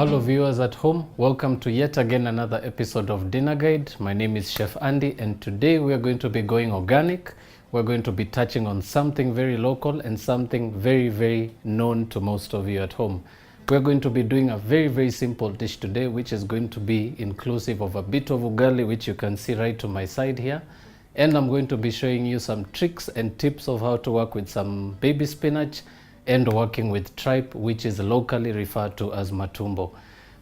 Hello viewers at home, welcome to yet again another episode of Dinner Guide. My name is Chef Andy and today we are going to be going organic. We're going to be touching on something very local and something very known to most of you at home. We're going to be doing a very simple dish today, which is going to be inclusive of a bit of ugali, which you can see right to my side here. And I'm going to be showing you some tricks and tips of how to work with some baby spinach and working with tripe, which is locally referred to as matumbo.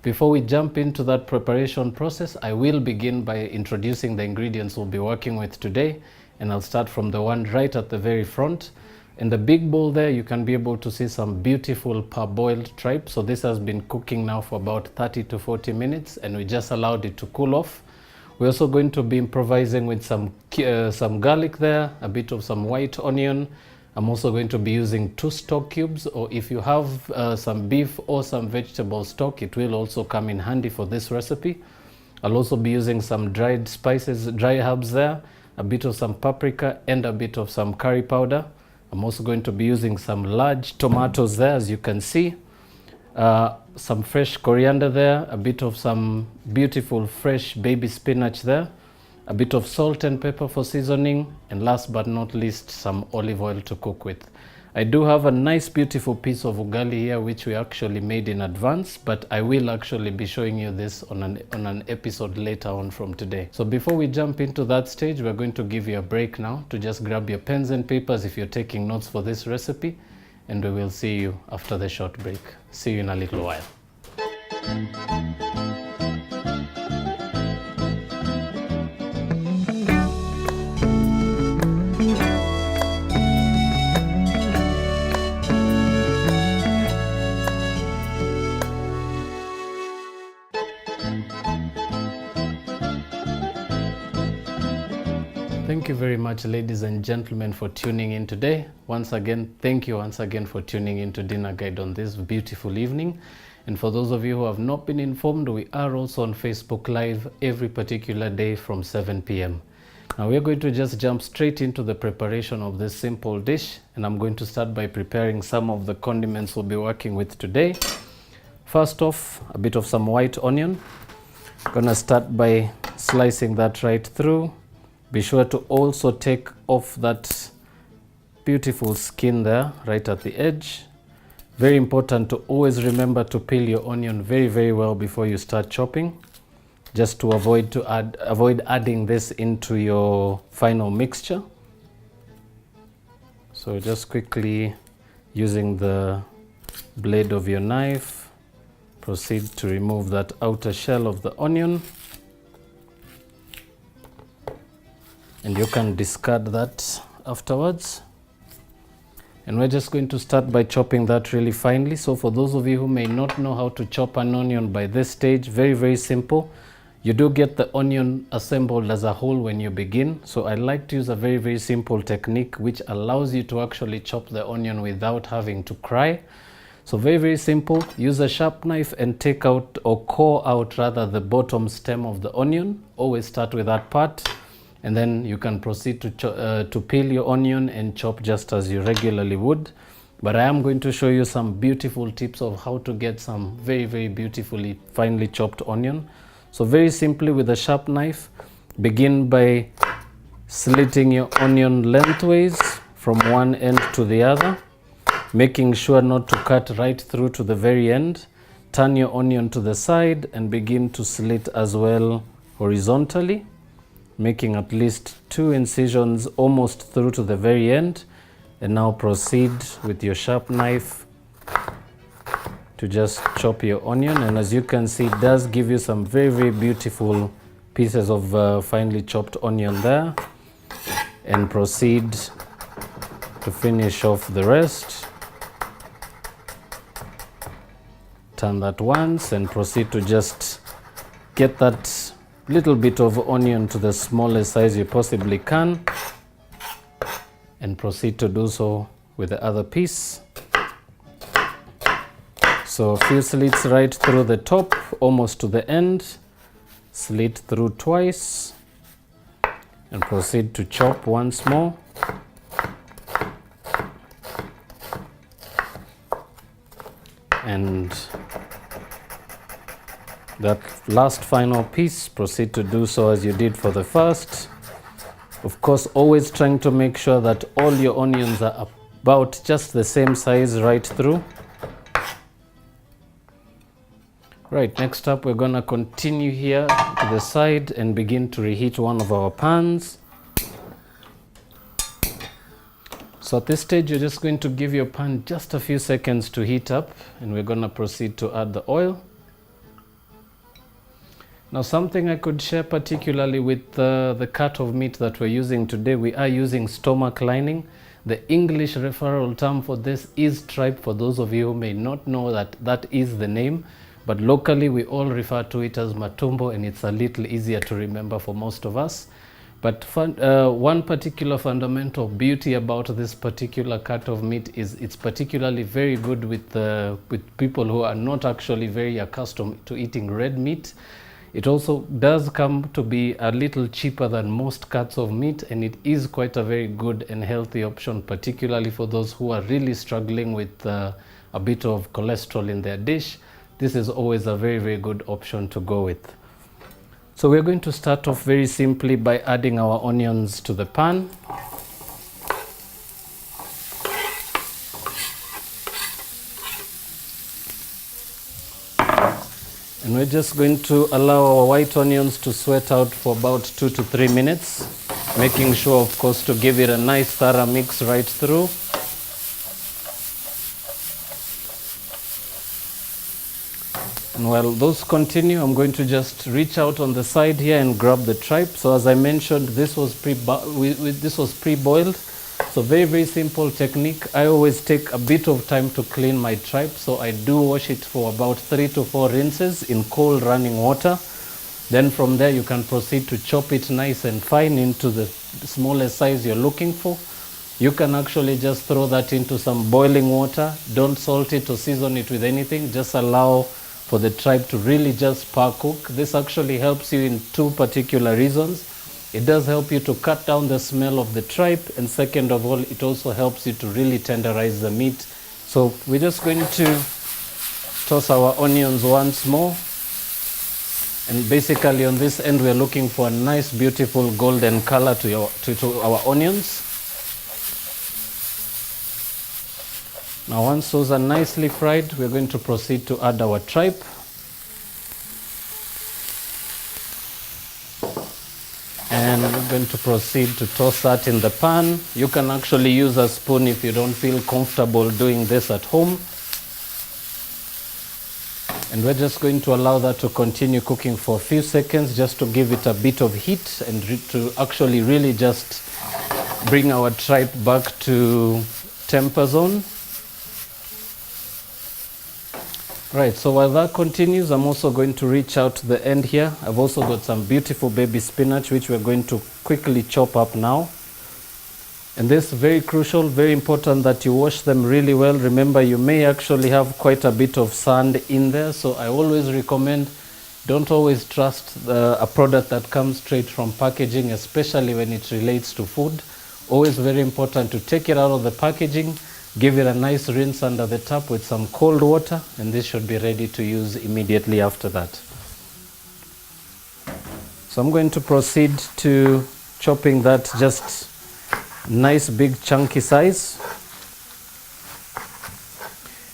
Before we jump into that preparation process, I will begin by introducing the ingredients we'll be working with today, and I'll start from the one right at the very front. In the big bowl there, you can be able to see some beautiful parboiled tripe. So this has been cooking now for about 30 to 40 minutes, and we just allowed it to cool off. We're also going to be improvising with some garlic there, a bit of some white onion. I'm also going to be using 2 stock cubes, or if you have some beef or some vegetable stock, it will also come in handy for this recipe. I'll also be using some dried spices, dry herbs there, a bit of some paprika and a bit of some curry powder. I'm also going to be using some large tomatoes there, as you can see, some fresh coriander there, a bit of some beautiful fresh baby spinach there, a bit of salt and pepper for seasoning, and last but not least, some olive oil to cook with. I do have a nice beautiful piece of ugali here, which we actually made in advance, but I will actually be showing you this on an episode later on from today. So before we jump into that stage, we're going to give you a break now to just grab your pens and papers if you're taking notes for this recipe, and we will see you after the short break. See you in a little while. Thank you very much, ladies and gentlemen, for tuning in today. Once again, thank you once again for tuning in to Dinner Guide on this beautiful evening. And for those of you who have not been informed, we are also on Facebook Live every particular day from 7 p.m. Now we're going to just jump straight into the preparation of this simple dish, and I'm going to start by preparing some of the condiments we'll be working with today. First off, a bit of some white onion. I'm gonna start by slicing that right through. Be sure to also take off that beautiful skin there right at the edge. Very important to always remember to peel your onion very well before you start chopping, just to avoid adding this into your final mixture. So just quickly, using the blade of your knife, proceed to remove that outer shell of the onion. And you can discard that afterwards. And we're just going to start by chopping that really finely. So for those of you who may not know how to chop an onion by this stage, very simple. You do get the onion assembled as a whole when you begin. So I like to use a very simple technique which allows you to actually chop the onion without having to cry. So very simple. Use a sharp knife and take out, or core out rather, the bottom stem of the onion. Always start with that part. And then you can proceed to peel your onion and chop just as you regularly would. But I am going to show you some beautiful tips of how to get some very beautifully finely chopped onion. So very simply, with a sharp knife, begin by slitting your onion lengthways from one end to the other, making sure not to cut right through to the very end. Turn your onion to the side and begin to slit as well horizontally, making at least 2 incisions almost through to the very end. And now proceed with your sharp knife to just chop your onion. And as you can see, it does give you some very beautiful pieces of finely chopped onion there. And proceed to finish off the rest. Turn that once and proceed to just get that little bit of onion to the smallest size you possibly can, and proceed to do so with the other piece. So a few slits right through the top, almost to the end. Slit through twice and proceed to chop once more. And that last final piece, proceed to do so as you did for the first. Of course, always trying to make sure that all your onions are about just the same size right through. Right, next up we're gonna continue here to the side and begin to reheat one of our pans. So at this stage, you're just going to give your pan just a few seconds to heat up, and we're gonna proceed to add the oil. Now, something I could share particularly with the cut of meat that we're using today, we are using stomach lining. The English referral term for this is tripe, for those of you who may not know that that is the name. But locally, we all refer to it as matumbo, and it's a little easier to remember for most of us. But one particular fundamental beauty about this particular cut of meat is it's particularly very good with people who are not actually very accustomed to eating red meat. It also does come to be a little cheaper than most cuts of meat, and it is quite a very good and healthy option, particularly for those who are really struggling with a bit of cholesterol in their dish. This is always a very, very good option to go with. So we're going to start off very simply by adding our onions to the pan. And we're just going to allow our white onions to sweat out for about 2 to 3 minutes, making sure, of course, to give it a nice thorough mix right through. And while those continue, I'm going to just reach out on the side here and grab the tripe. So as I mentioned, this was pre-boiled. So very, very simple technique. I always take a bit of time to clean my tripe. So I do wash it for about 3 to 4 rinses in cold running water. Then from there, you can proceed to chop it nice and fine into the smallest size you're looking for. You can actually just throw that into some boiling water. Don't salt it or season it with anything. Just allow for the tripe to really just par cook. This actually helps you in 2 particular reasons. It does help you to cut down the smell of the tripe, and second of all, it also helps you to really tenderize the meat. So we're just going to toss our onions once more. And basically on this end, we're looking for a nice, beautiful golden color to our onions. Now once those are nicely fried, we're going to proceed to add our tripe. And we're going to proceed to toss that in the pan. You can actually use a spoon if you don't feel comfortable doing this at home. And we're just going to allow that to continue cooking for a few seconds just to give it a bit of heat and to actually really just bring our tripe back to temper zone. Right, so while that continues, I'm also going to reach out to the end here. I've also got some beautiful baby spinach, which we're going to quickly chop up now. And this is very crucial, very important that you wash them really well. Remember, you may actually have quite a bit of sand in there, so I always recommend don't always trust a product that comes straight from packaging, especially when it relates to food. Always very important to take it out of the packaging, give it a nice rinse under the tap with some cold water, and this should be ready to use immediately after that. So I'm going to proceed to chopping that just nice big chunky size.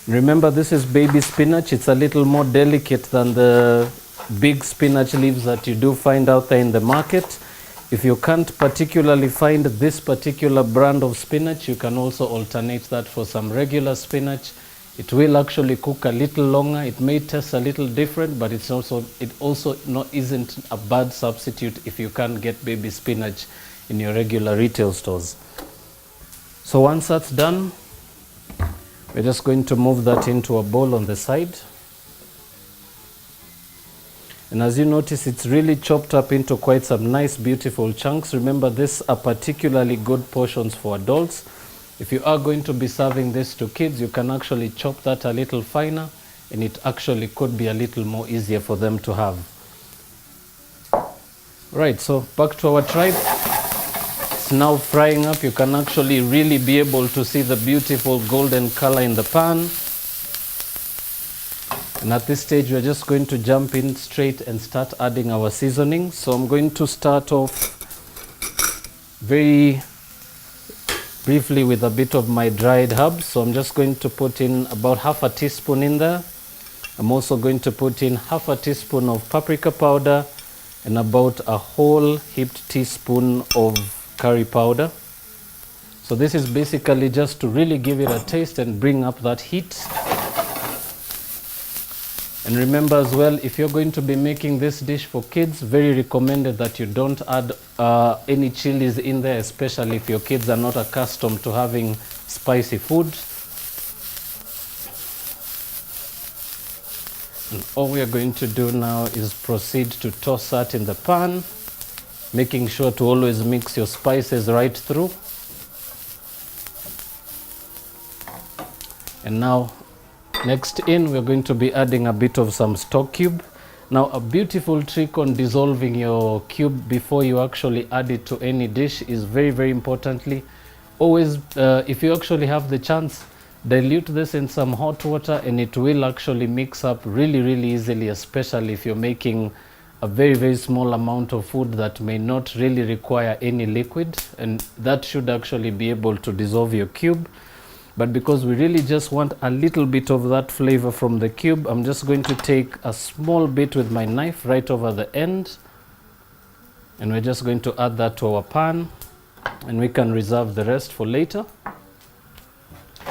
Remember, this is baby spinach. It's a little more delicate than the big spinach leaves that you do find out there in the market. If you can't particularly find this particular brand of spinach, you can also alternate that for some regular spinach. It will actually cook a little longer. It may taste a little different, but it also isn't a bad substitute if you can't get baby spinach in your regular retail stores. So once that's done, we're just going to move that into a bowl on the side. And as you notice, it's really chopped up into quite some nice, beautiful chunks. Remember, these are particularly good portions for adults. If you are going to be serving this to kids, you can actually chop that a little finer, and it actually could be a little more easier for them to have. Right, so back to our tripe. It's now frying up. You can actually really be able to see the beautiful golden color in the pan. And at this stage, we're just going to jump in straight and start adding our seasoning. So I'm going to start off very briefly with a bit of my dried herbs. So I'm just going to put in about half a teaspoon in there. I'm also going to put in half a teaspoon of paprika powder and about a whole heaped teaspoon of curry powder. So this is basically just to really give it a taste and bring up that heat. And remember as well, if you're going to be making this dish for kids, very recommended that you don't add any chilies in there, especially if your kids are not accustomed to having spicy food. And all we are going to do now is proceed to toss that in the pan, making sure to always mix your spices right through. And now, next in, we're going to be adding a bit of some stock cube. Now, a beautiful trick on dissolving your cube before you actually add it to any dish is very importantly, always, if you actually have the chance, dilute this in some hot water and it will actually mix up really easily, especially if you're making a very small amount of food that may not really require any liquid, and that should actually be able to dissolve your cube. But because we really just want a little bit of that flavor from the cube, I'm just going to take a small bit with my knife right over the end, and we're just going to add that to our pan, and we can reserve the rest for later.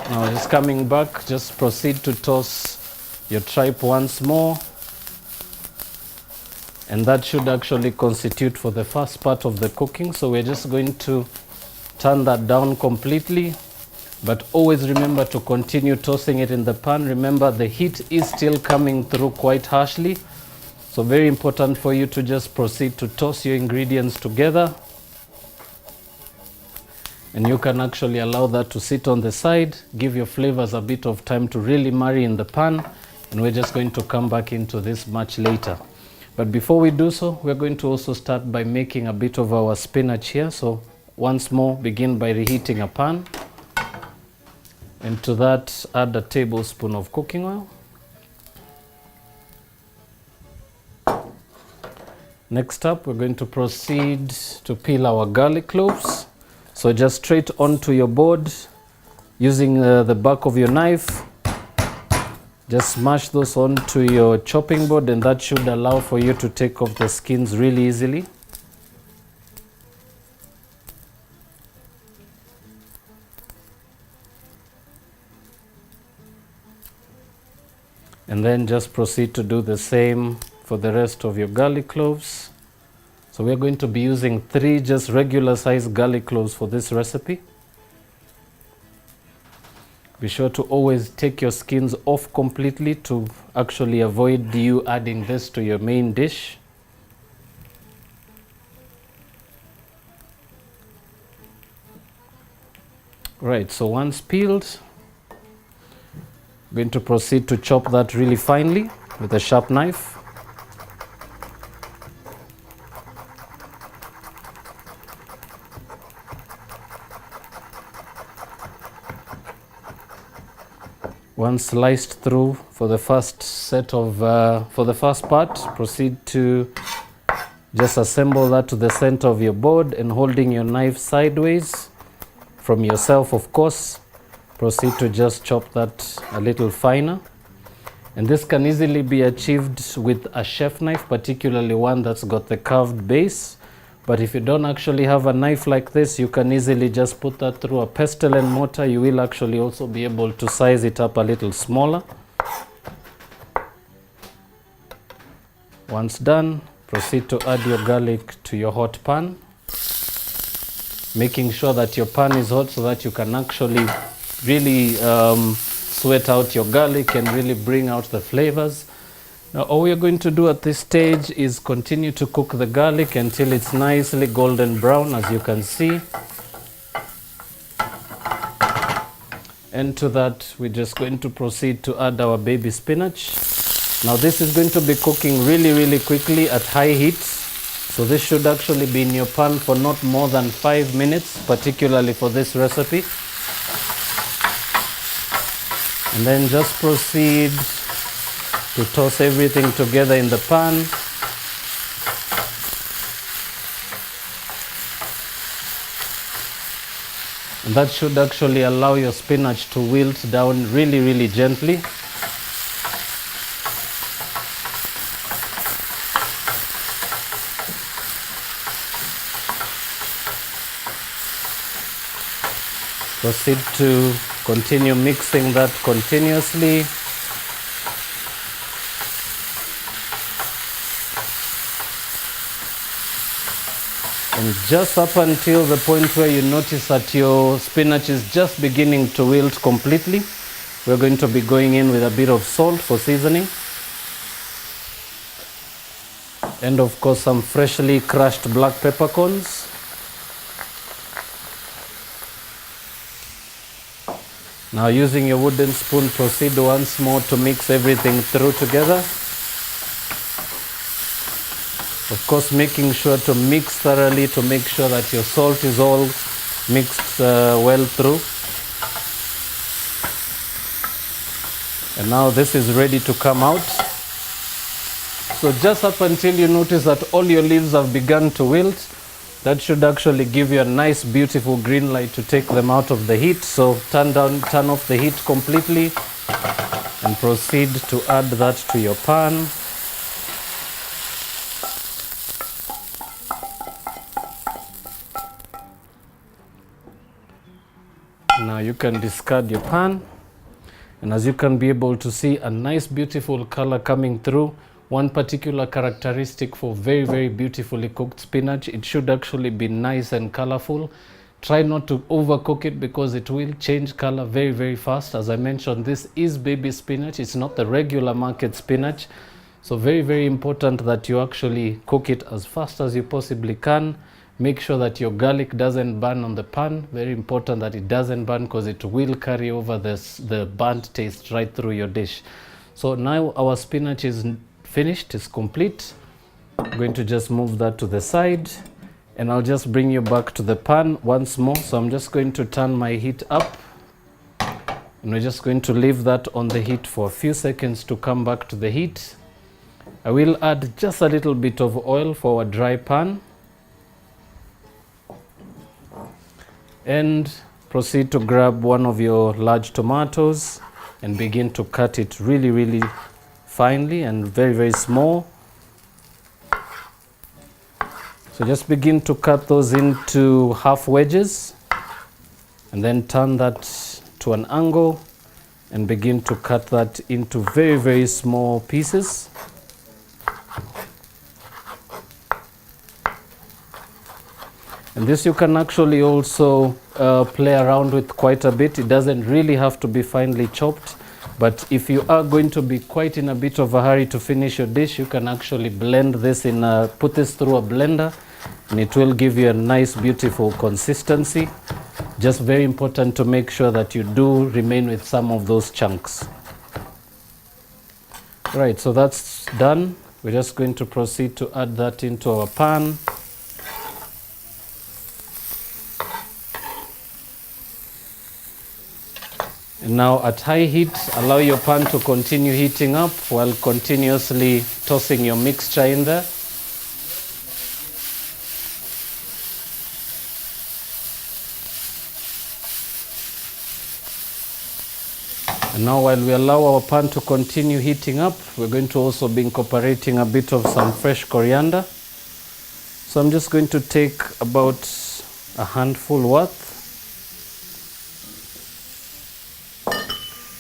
Now just coming back, just proceed to toss your tripe once more, and that should actually constitute for the first part of the cooking. So we're just going to turn that down completely. But always remember to continue tossing it in the pan. Remember, the heat is still coming through quite harshly. So very important for you to just proceed to toss your ingredients together. And you can actually allow that to sit on the side. Give your flavors a bit of time to really marry in the pan. And we're just going to come back into this much later. But before we do so, we're going to also start by making a bit of our spinach here. So once more, begin by reheating a pan. And to that, add a tablespoon of cooking oil. Next up, we're going to proceed to peel our garlic cloves. So just straight onto your board, using the back of your knife. Just smash those onto your chopping board, and that should allow for you to take off the skins really easily. And then just proceed to do the same for the rest of your garlic cloves. So we're going to be using 3 just regular sized garlic cloves for this recipe. Be sure to always take your skins off completely to actually avoid you adding this to your main dish. Right, so once peeled, I'm going to proceed to chop that really finely with a sharp knife. Once sliced through for the first set of, for the first part, proceed to just assemble that to the center of your board, and holding your knife sideways from yourself, of course, proceed to just chop that a little finer. And this can easily be achieved with a chef knife, particularly one that's got the curved base. But if you don't actually have a knife like this, you can easily just put that through a pestle and mortar. You will actually also be able to size it up a little smaller. Once done, proceed to add your garlic to your hot pan, making sure that your pan is hot so that you can actually really sweat out your garlic and really bring out the flavors. Now all we are going to do at this stage is continue to cook the garlic until it's nicely golden brown, as you can see. And to that, we're just going to proceed to add our baby spinach. Now this is going to be cooking really quickly at high heat. So this should actually be in your pan for not more than 5 minutes, particularly for this recipe. And then just proceed to toss everything together in the pan. And that should actually allow your spinach to wilt down really, really gently. Proceed to continue mixing that continuously. And just up until the point where you notice that your spinach is just beginning to wilt completely, we're going to be going in with a bit of salt for seasoning. And of course some freshly crushed black peppercorns. Now using your wooden spoon, proceed once more to mix everything through together. Of course, making sure to mix thoroughly to make sure that your salt is all mixed well through. And now this is ready to come out. So just up until you notice that all your leaves have begun to wilt, that should actually give you a nice beautiful green light to take them out of the heat. So turn off the heat completely and proceed to add that to your pan. Now you can discard your pan, and as you can be able to see, a nice beautiful color coming through. One particular characteristic for very, very beautifully cooked spinach, it should actually be nice and colorful. Try not to overcook it because it will change color very, very fast. As I mentioned, this is baby spinach. It's not the regular market spinach. So very, very important that you actually cook it as fast as you possibly can. Make sure that your garlic doesn't burn on the pan. Very important that it doesn't burn because it will carry over the burnt taste right through your dish. So now our spinach is finished, it's complete. I'm going to just move that to the side, and I'll just bring you back to the pan once more. So I'm just going to turn my heat up, and we're just going to leave that on the heat for a few seconds to come back to the heat. I will add just a little bit of oil for our dry pan and proceed to grab one of your large tomatoes and begin to cut it really, really finely and very, very small. So just begin to cut those into half wedges and then turn that to an angle and begin to cut that into very, very small pieces. And this you can actually also play around with quite a bit. It doesn't really have to be finely chopped. But if you are going to be quite in a bit of a hurry to finish your dish, you can actually blend this put this through a blender, and it will give you a nice, beautiful consistency. Just very important to make sure that you do remain with some of those chunks. Right, so that's done. We're just going to proceed to add that into our pan. And now at high heat, allow your pan to continue heating up while continuously tossing your mixture in there. And now while we allow our pan to continue heating up, we're going to also be incorporating a bit of some fresh coriander. So I'm just going to take about a handful worth.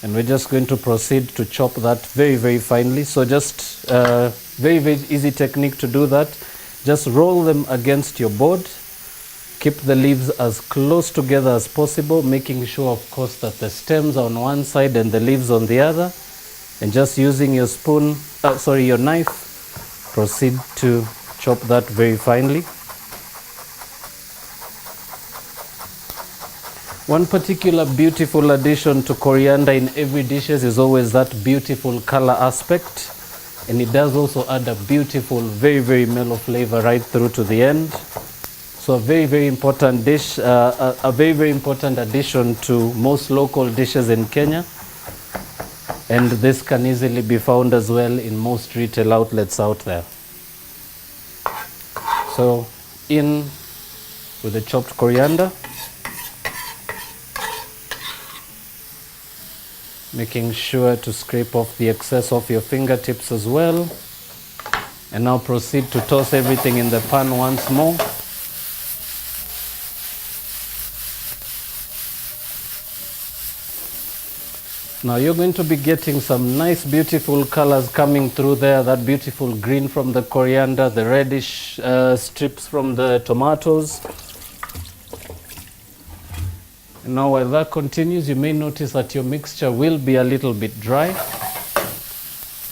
And we're just going to proceed to chop that very, very finely. So just very, very easy technique to do that. Just roll them against your board. Keep the leaves as close together as possible, making sure, of course, that the stems are on one side and the leaves on the other. And just using your your knife, proceed to chop that very finely. One particular beautiful addition to coriander in every dishes is always that beautiful color aspect, and it does also add a beautiful, very, very mellow flavor right through to the end. So a very, very important dish, a very, very important addition to most local dishes in Kenya. And this can easily be found as well in most retail outlets out there. So in with the chopped coriander, making sure to scrape off the excess off your fingertips as well. And now proceed to toss everything in the pan once more. Now you're going to be getting some nice beautiful colors coming through there, that beautiful green from the coriander, the reddish strips from the tomatoes. And now while that continues, you may notice that your mixture will be a little bit dry.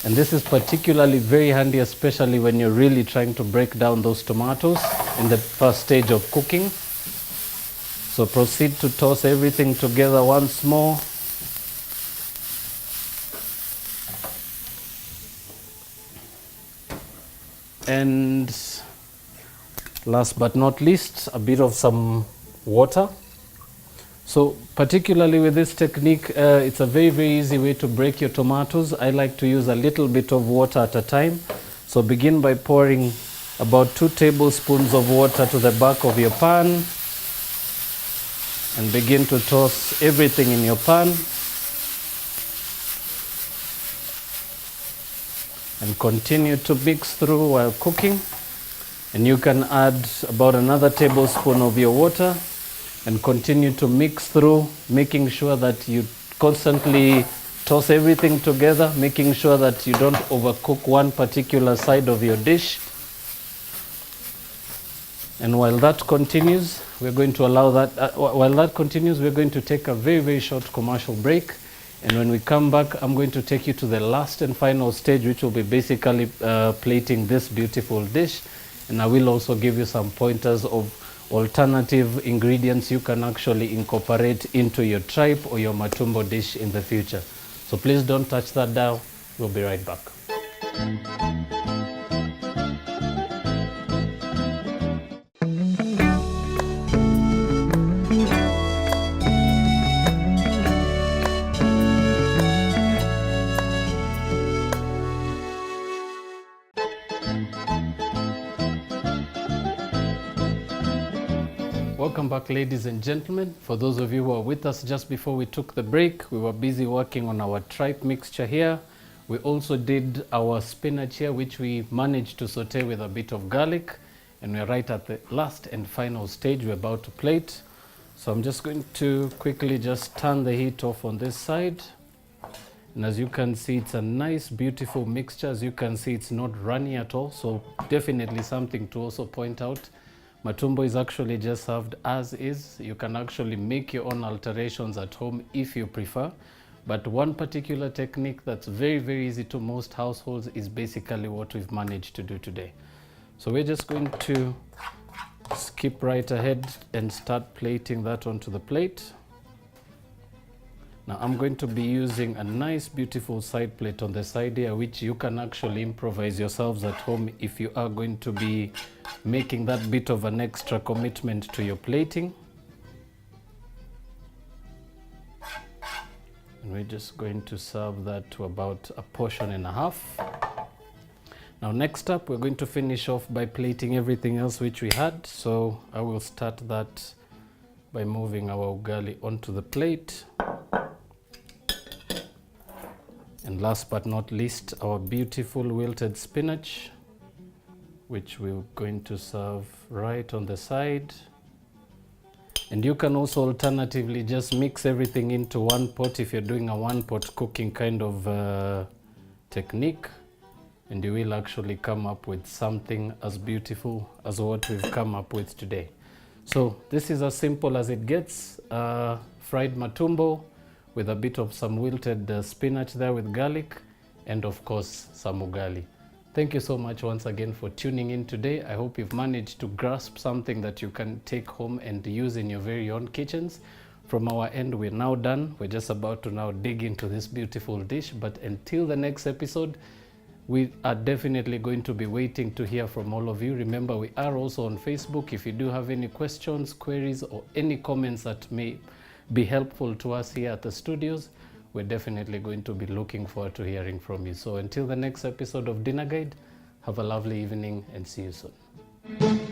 And this is particularly very handy, especially when you're really trying to break down those tomatoes in the first stage of cooking. So proceed to toss everything together once more. And last but not least, a bit of some water. So particularly with this technique, it's a very, very easy way to break your tomatoes. I like to use a little bit of water at a time. So begin by pouring about 2 tablespoons of water to the back of your pan and begin to toss everything in your pan. And continue to mix through while cooking. And you can add about another tablespoon of your water and continue to mix through, making sure that you constantly toss everything together, making sure that you don't overcook one particular side of your dish. And while that continues, we're going to we're going to take a very, very short commercial break. And when we come back, I'm going to take you to the last and final stage, which will be basically plating this beautiful dish. And I will also give you some pointers of alternative ingredients you can actually incorporate into your tripe or your matumbo dish in the future. So please don't touch that dial. We'll be right back. Welcome back, ladies and gentlemen. For those of you who are with us just before we took the break, we were busy working on our tripe mixture here. We also did our spinach here, which we managed to saute with a bit of garlic. And we're right at the last and final stage. We're about to plate. So I'm just going to quickly just turn the heat off on this side. And as you can see, it's a nice, beautiful mixture. As you can see, it's not runny at all. So definitely something to also point out. Matumbo is actually just served as is. You can actually make your own alterations at home if you prefer. But one particular technique that's very, very easy to most households is basically what we've managed to do today. So we're just going to skip right ahead and start plating that onto the plate. Now I'm going to be using a nice, beautiful side plate on the side here, which you can actually improvise yourselves at home if you are going to be making that bit of an extra commitment to your plating. And we're just going to serve that to about a portion and a half. Now next up, we're going to finish off by plating everything else which we had. So I will start that by moving our ugali onto the plate. And last but not least, our beautiful wilted spinach, which we're going to serve right on the side. And you can also alternatively just mix everything into one pot if you're doing a one-pot cooking kind of technique. And you will actually come up with something as beautiful as what we've come up with today. So this is as simple as it gets. Fried matumbo with a bit of some wilted spinach there with garlic, and of course some ugali. Thank you so much once again for tuning in today. I hope you've managed to grasp something that you can take home and use in your very own kitchens. From our end, we're now done. We're just about to now dig into this beautiful dish. But until the next episode, we are definitely going to be waiting to hear from all of you. Remember, we are also on Facebook. If you do have any questions, queries, or any comments that may be helpful to us here at the studios, we're definitely going to be looking forward to hearing from you. So until the next episode of Dinner Guide, have a lovely evening and see you soon.